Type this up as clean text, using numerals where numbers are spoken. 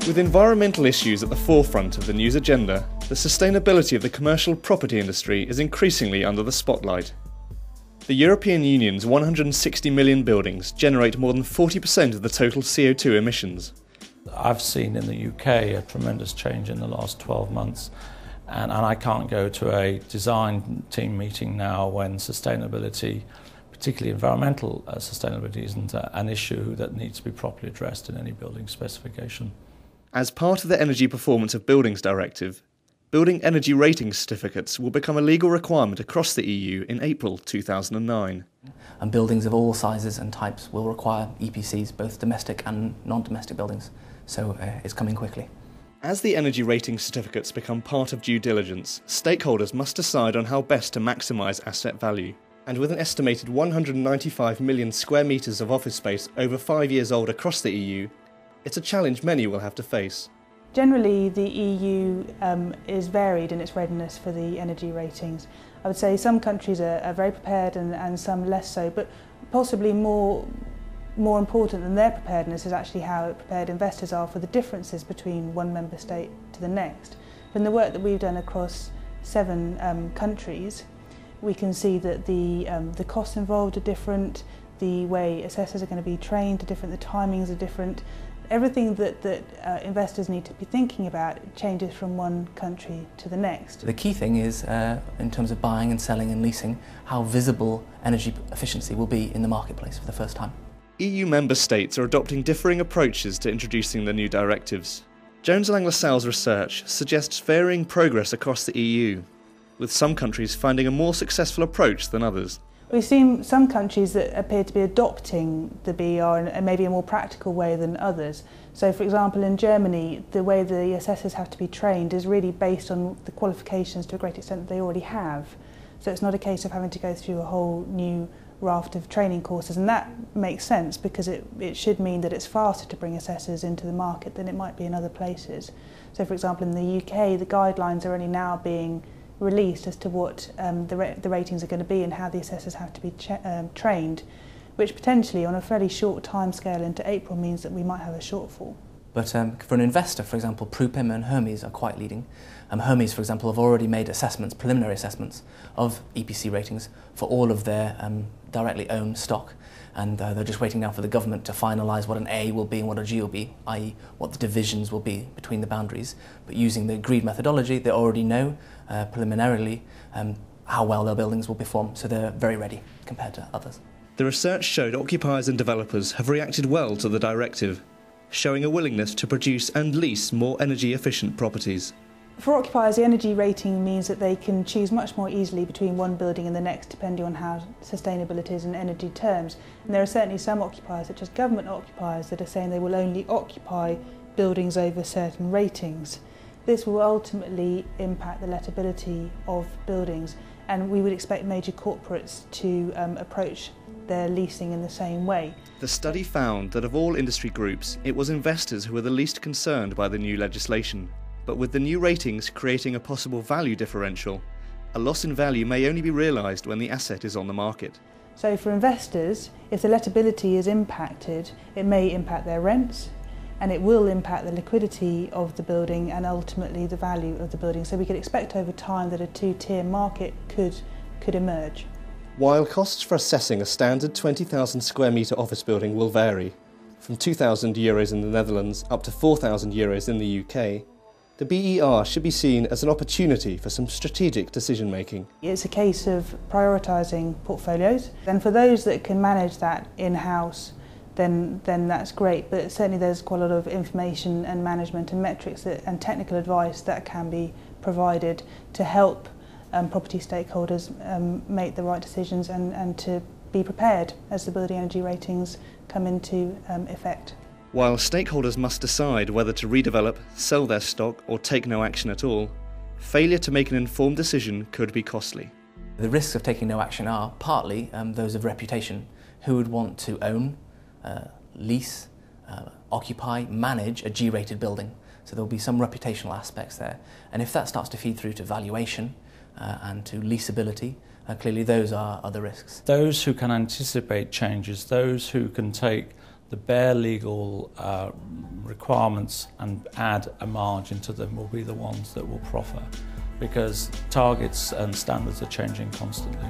With environmental issues at the forefront of the news agenda, the sustainability of the commercial property industry is increasingly under the spotlight. The European Union's 160 million buildings generate more than 40% of the total CO2 emissions. I've seen in the UK a tremendous change in the last 12 months, and I can't go to a design team meeting now when sustainability, particularly environmental sustainability, isn't an issue that needs to be properly addressed in any building specification. As part of the Energy Performance of Buildings Directive, building energy rating certificates will become a legal requirement across the EU in April 2009. And buildings of all sizes and types will require EPCs, both domestic and non-domestic buildings, so it's coming quickly. As the energy rating certificates become part of due diligence, stakeholders must decide on how best to maximise asset value. And with an estimated 195 million square metres of office space over 5 years old across the EU, it's a challenge many will have to face. Generally, the EU is varied in its readiness for the energy ratings. I would say some countries are very prepared and some less so, but possibly more important than their preparedness is actually how prepared investors are for the differences between one member state to the next. From the work that we've done across 7 countries, we can see that the costs involved are different, the way assessors are going to be trained are different, the timings are different. Everything that investors need to be thinking about changes from one country to the next. The key thing is, in terms of buying and selling and leasing, how visible energy efficiency will be in the marketplace for the first time. EU member states are adopting differing approaches to introducing the new directives. Jones Lang LaSalle's research suggests varying progress across the EU, with some countries finding a more successful approach than others. We've seen some countries that appear to be adopting the BER in maybe a more practical way than others. So, for example, in Germany, the way the assessors have to be trained is really based on the qualifications to a great extent that they already have. So it's not a case of having to go through a whole new raft of training courses, and that makes sense because it should mean that it's faster to bring assessors into the market than it might be in other places. So, for example, in the UK, the guidelines are only now being released as to what the ratings are going to be and how the assessors have to be trained, which potentially on a fairly short time scale into April means that we might have a shortfall. But for an investor, for example, Prupim and Hermes are quite leading. Hermes, for example, have already made assessments, preliminary assessments of EPC ratings for all of their directly owned stock, and they're just waiting now for the government to finalise what an A will be and what a G will be, i.e. what the divisions will be between the boundaries. But using the agreed methodology, they already know preliminarily how well their buildings will perform, so they're very ready compared to others. The research showed occupiers and developers have reacted well to the directive, showing a willingness to produce and lease more energy-efficient properties. For occupiers, the energy rating means that they can choose much more easily between one building and the next, depending on how sustainable it is in energy terms. And there are certainly some occupiers, such as government occupiers, that are saying they will only occupy buildings over certain ratings. This will ultimately impact the lettability of buildings, and we would expect major corporates to approach their leasing in the same way. The study found that of all industry groups, it was investors who were the least concerned by the new legislation. But with the new ratings creating a possible value differential, a loss in value may only be realised when the asset is on the market. So for investors, if the lettability is impacted, it may impact their rents, and it will impact the liquidity of the building and ultimately the value of the building. So we could expect over time that a two-tier market could emerge. While costs for assessing a standard 20,000 square metre office building will vary, from €2,000 in the Netherlands up to €4,000 in the UK, the BER should be seen as an opportunity for some strategic decision making. It's a case of prioritising portfolios, and for those that can manage that in-house, then that's great, but certainly there's quite a lot of information and management and metrics and technical advice that can be provided to help property stakeholders make the right decisions and to be prepared as the building energy ratings come into effect. While stakeholders must decide whether to redevelop, sell their stock or take no action at all, failure to make an informed decision could be costly. The risks of taking no action are partly those of reputation. Who would want to own, lease, occupy, manage a G-rated building? So there will be some reputational aspects there. And if that starts to feed through to valuation and to leasability, clearly those are the risks. Those who can anticipate changes, those who can take the bare legal requirements and add a margin to them will be the ones that will profit, because targets and standards are changing constantly.